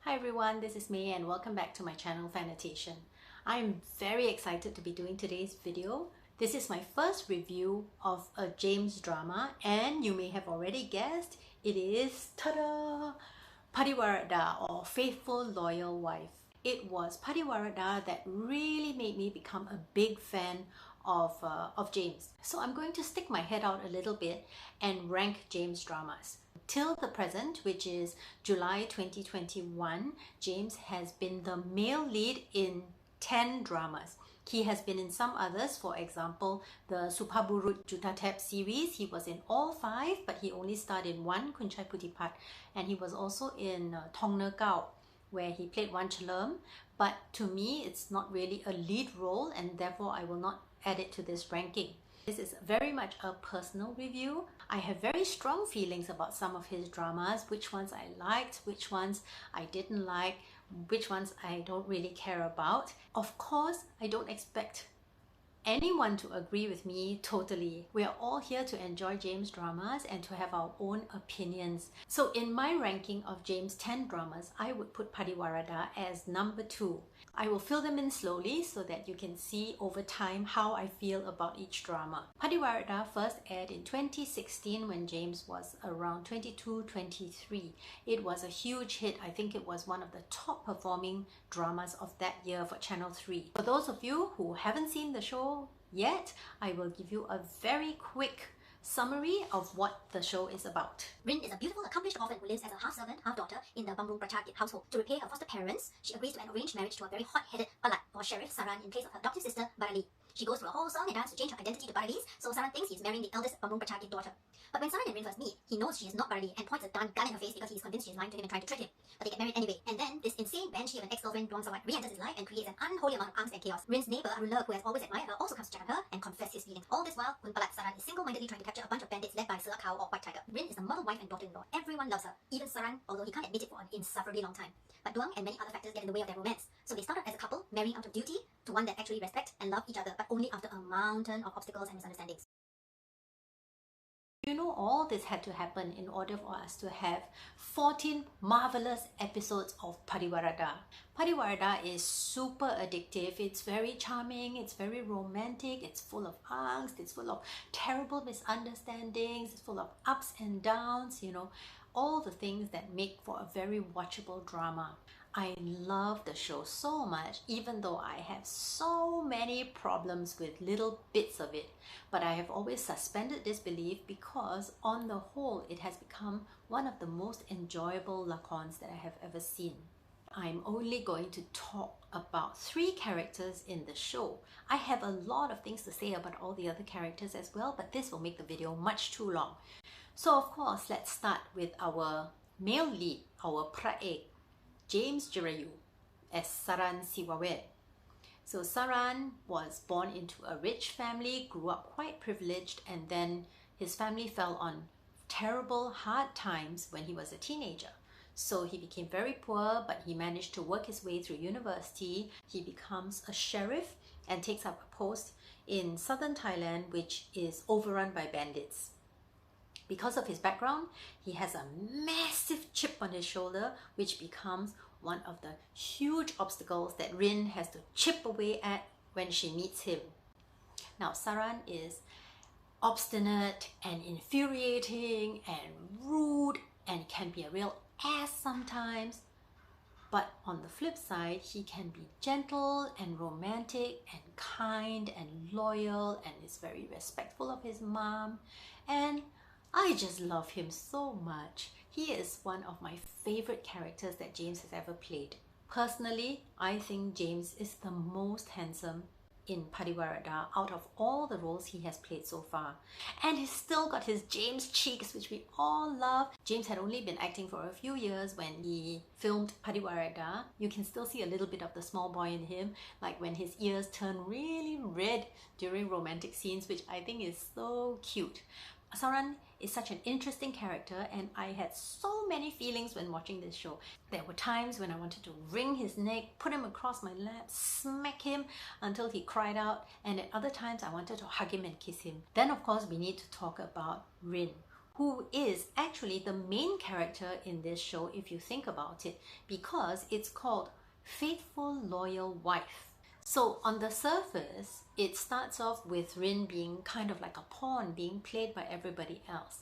Hi everyone, this is May and welcome back to my channel Fanitation. I'm very excited to be doing today's video. This is my first review of a James drama and you may have already guessed, it is, ta-da! Padiwaradda or Faithful Loyal Wife. It was Padiwaradda that really made me become a big fan of James. So I'm going to stick my head out a little bit and rank James dramas. Till the present, which is July 2021, James has been the male lead in 10 dramas. He has been in some others, for example, the Supaburut Jutatep series. He was in all 5, but he only starred in one, Kunchai Putipat, and he was also in Thong Ne Kau, where he played Wanchalerm. But to me, it's not really a lead role, and therefore I will not add it to this ranking. This is very much a personal review. I have very strong feelings about some of his dramas, which ones I liked, which ones I didn't like, which ones I don't really care about. Of course, I don't expect anyone to agree with me totally. We are all here to enjoy James dramas and to have our own opinions. So in my ranking of James 10 dramas, I would put Padiwaradda as number 2. I will fill them in slowly so that you can see over time how I feel about each drama. Padiwaradda first aired in 2016 when James was around 22, 23. It was a huge hit. I think it was one of the top performing dramas of that year for Channel 3. For those of you who haven't seen the show yet, I will give you a very quick summary of what the show is about. Rin is a beautiful, accomplished orphan who lives as a half-servant, half-daughter in the Bamrung Prachakit household. To repay her foster parents, she agrees to an arranged marriage to a very hot-headed Palat or Sheriff Saran in place of her adoptive sister Barali. She goes through a whole song and dance to change her identity to Barali's, so Saran thinks he's marrying the eldest Bamrung Prachakit daughter. But when Saran and Rin first meet, he knows she is not Barali and points a gun in her face because he is convinced she is lying to him and trying to trick him. But they get married anyway. And then this insane banshee of an ex-girlfriend, Duang Sawat, re-enters his life and creates an unholy amount of angst and chaos. Rin's neighbor, Ruea, who has always admired her, also comes to check on her and confess his feelings. All this while, Kun Palat Saran is single-mindedly trying to capture a bunch of bandits led by Sir Cow or White Tiger. Rin is the model wife and daughter-in-law. Everyone loves her, even Saran, although he can't admit it for an insufferably long time. But Duang and many other factors get in the way of their romance. So they start out as a couple, marrying out of duty to one that actually respect and love each other, but only after a mountain of obstacles and misunderstandings. You know, all this had to happen in order for us to have 14 marvelous episodes of Padiwaradda. Padiwaradda is super addictive. It's very charming, it's very romantic, it's full of angst, it's full of terrible misunderstandings, it's full of ups and downs, you know, all the things that make for a very watchable drama. I love the show so much, even though I have so many problems with little bits of it. But I have always suspended disbelief because on the whole, it has become one of the most enjoyable lakons that I have ever seen. I'm only going to talk about 3 characters in the show. I have a lot of things to say about all the other characters as well, but this will make the video much too long. So of course, let's start with our male lead, our praek, James Jirayu as Saran Siwawet. So Saran was born into a rich family, grew up quite privileged, and then his family fell on terrible, hard times when he was a teenager. So he became very poor, but he managed to work his way through university. He becomes a sheriff and takes up a post in southern Thailand, which is overrun by bandits. Because of his background, he has a massive chip on his shoulder, which becomes one of the huge obstacles that Rin has to chip away at when she meets him. Now, Saran is obstinate and infuriating and rude and can be a real ass sometimes. But on the flip side, he can be gentle and romantic and kind and loyal and is very respectful of his mom. And I just love him so much. He is one of my favorite characters that James has ever played. Personally, I think James is the most handsome in Padiwaradda out of all the roles he has played so far. And he's still got his James cheeks, which we all love. James had only been acting for a few years when he filmed Padiwaradda. You can still see a little bit of the small boy in him, like when his ears turn really red during romantic scenes, which I think is so cute. Saran is such an interesting character and I had so many feelings when watching this show. There were times when I wanted to wring his neck, put him across my lap, smack him until he cried out, and at other times I wanted to hug him and kiss him. Then of course we need to talk about Rin, who is actually the main character in this show if you think about it, because it's called Faithful Loyal Wife. So on the surface, it starts off with Rin being kind of like a pawn being played by everybody else.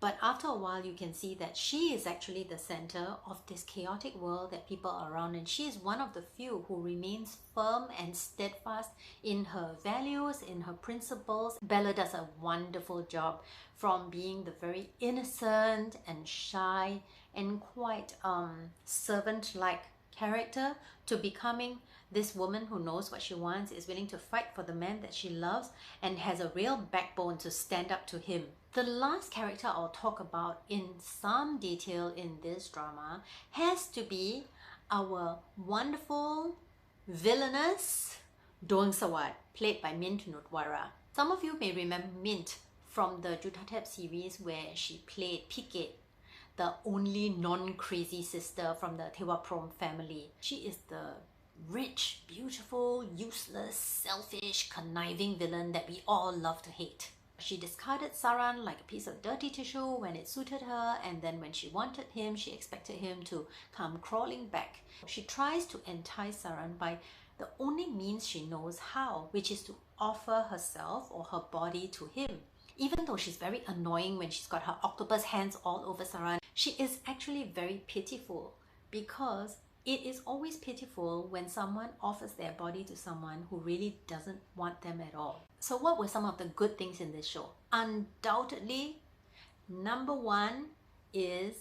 But after a while, you can see that she is actually the center of this chaotic world that people are around, and she is one of the few who remains firm and steadfast in her values, in her principles. Bella does a wonderful job from being the very innocent and shy and quite servant-like character to becoming this woman who knows what she wants, is willing to fight for the man that she loves, and has a real backbone to stand up to him. The last character I'll talk about in some detail in this drama has to be our wonderful villainous Dong Sawat, played by Mint Nutwara. Some of you may remember Mint from the Jutatep series where she played Prik, the only non-crazy sister from the Thewaprom family. She is the rich, beautiful, useless, selfish, conniving villain that we all love to hate. She discarded Saran like a piece of dirty tissue when it suited her, and then when she wanted him, she expected him to come crawling back. She tries to entice Saran by the only means she knows how, which is to offer herself or her body to him. Even though she's very annoying when she's got her octopus hands all over Saran, she is actually very pitiful, because it is always pitiful when someone offers their body to someone who really doesn't want them at all. So what were some of the good things in this show? Undoubtedly, number one is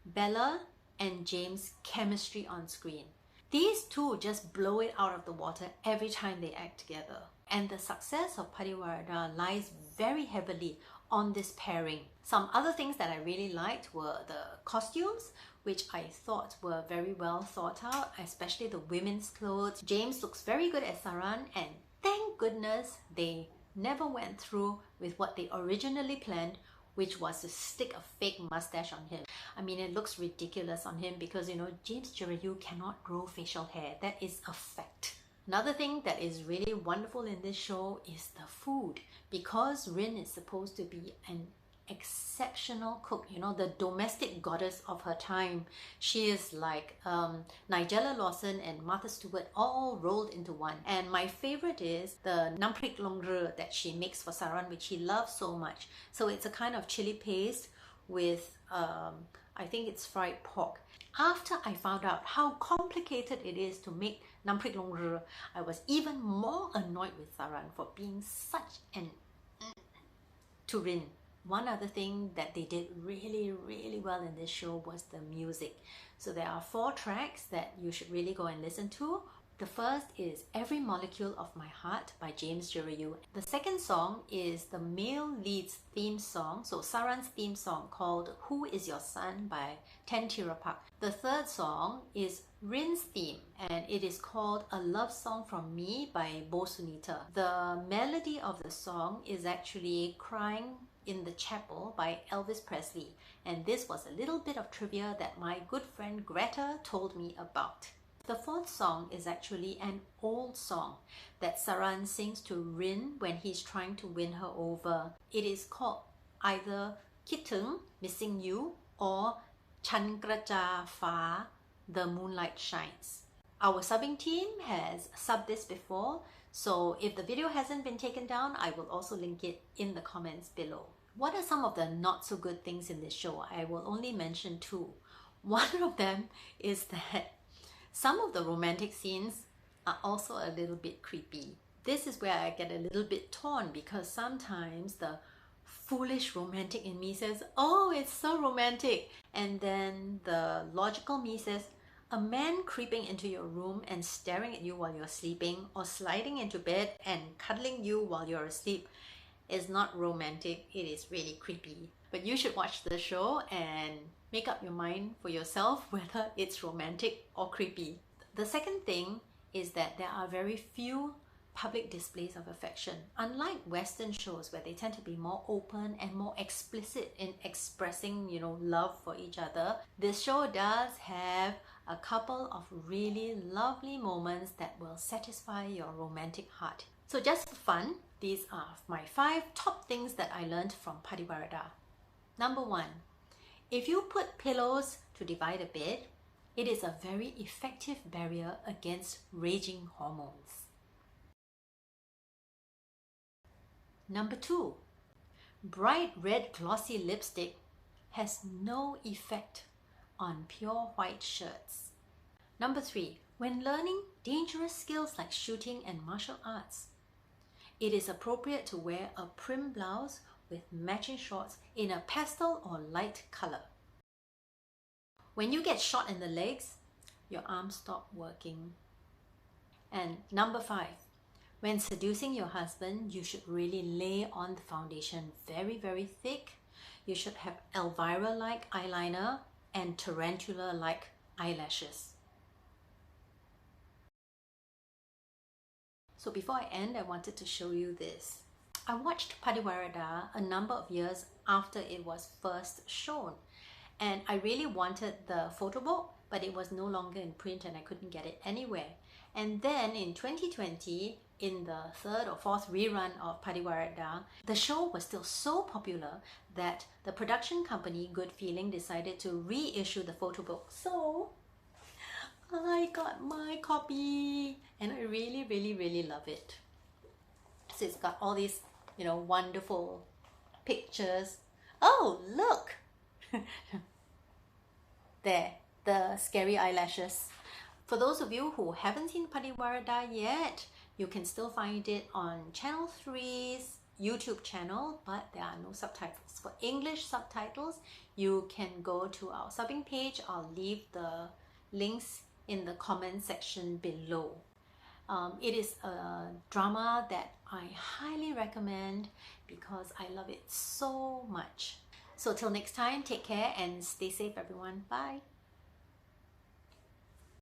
Bella and James' chemistry on screen. These two just blow it out of the water every time they act together. And the success of Padiwaradda lies very heavily on this pairing. Some other things that I really liked were the costumes, which I thought were very well thought out, especially the women's clothes. James looks very good as Saran, and thank goodness they never went through with what they originally planned, which was to stick a fake mustache on him. I mean, it looks ridiculous on him because, you know, James Jirayu cannot grow facial hair. That is a fact. Another thing that is really wonderful in this show is the food. Because Rin is supposed to be an exceptional cook, you know, the domestic goddess of her time. She is like Nigella Lawson and Martha Stewart all rolled into one. And my favorite is the Namprik Longre that she makes for Saran, which he loves so much. So it's a kind of chili paste with I think it's fried pork. After I found out how complicated it is to make Namprik Longre, I was even more annoyed with Saran for being such an to Rin. One other thing that they did really well in this show was the music. So there are 4 tracks that you should really go and listen to. The first is Every Molecule of My Heart by James Jirayu. The second song is the male lead's theme song, so Saran's theme song, called Who Is Your Son by Ten Teerapak. The third song is Rin's theme, and it is called A Love Song From Me by Beau Sunita. The melody of the song is actually Crying in the Chapel by Elvis Presley, and this was a little bit of trivia that my good friend Greta told me about. The fourth song is actually an old song that Saran sings to Rin when he's trying to win her over. It is called either Kittung, Missing You, or Chan Kraja Fa, The Moonlight Shines. Our subbing team has subbed this before, so if the video hasn't been taken down, I will also link it in the comments below. What are some of the not so good things in this show? I will only mention 2. One of them is that some of the romantic scenes are also a little bit creepy. This is where I get a little bit torn, because sometimes the foolish romantic in me says, oh, it's so romantic. And then the logical me says, a man creeping into your room and staring at you while you're sleeping, or sliding into bed and cuddling you while you're asleep, is not romantic. It is really creepy. But you should watch the show and make up your mind for yourself whether it's romantic or creepy. The second thing is that there are very few public displays of affection. Unlike Western shows where they tend to be more open and more explicit in expressing, you know, love for each other, this show does have a couple of really lovely moments that will satisfy your romantic heart. So just for fun, these are my 5 top things that I learned from Padiwaradda. Number 1, if you put pillows to divide a bed, it is a very effective barrier against raging hormones. Number 2, bright red glossy lipstick has no effect on pure white shirts. Number 3, when learning dangerous skills like shooting and martial arts, it is appropriate to wear a prim blouse with matching shorts in a pastel or light color. When you get shot in the legs, your arms stop working. And number 5, when seducing your husband, you should really lay on the foundation very, very thick. You should have Elvira-like eyeliner and tarantula-like eyelashes. So before I end, I wanted to show you this. I watched Padiwaradda a number of years after it was first shown, and I really wanted the photo book, but it was no longer in print and I couldn't get it anywhere. And then in 2020, in the 3rd or 4th rerun of Padiwaradda, the show was still so popular that the production company, Good Feeling, decided to reissue the photo book. So I got my copy and I really, really, really love it. So it's got all these, wonderful pictures. Oh, look! There, the scary eyelashes. For those of you who haven't seen Padiwaradda yet, you can still find it on Channel 3's YouTube channel, but there are no subtitles. For English subtitles, you can go to our subbing page. I'll leave the links in the comment section below. It is a drama that I highly recommend because I love it so much. So till next time, take care and stay safe everyone. Bye.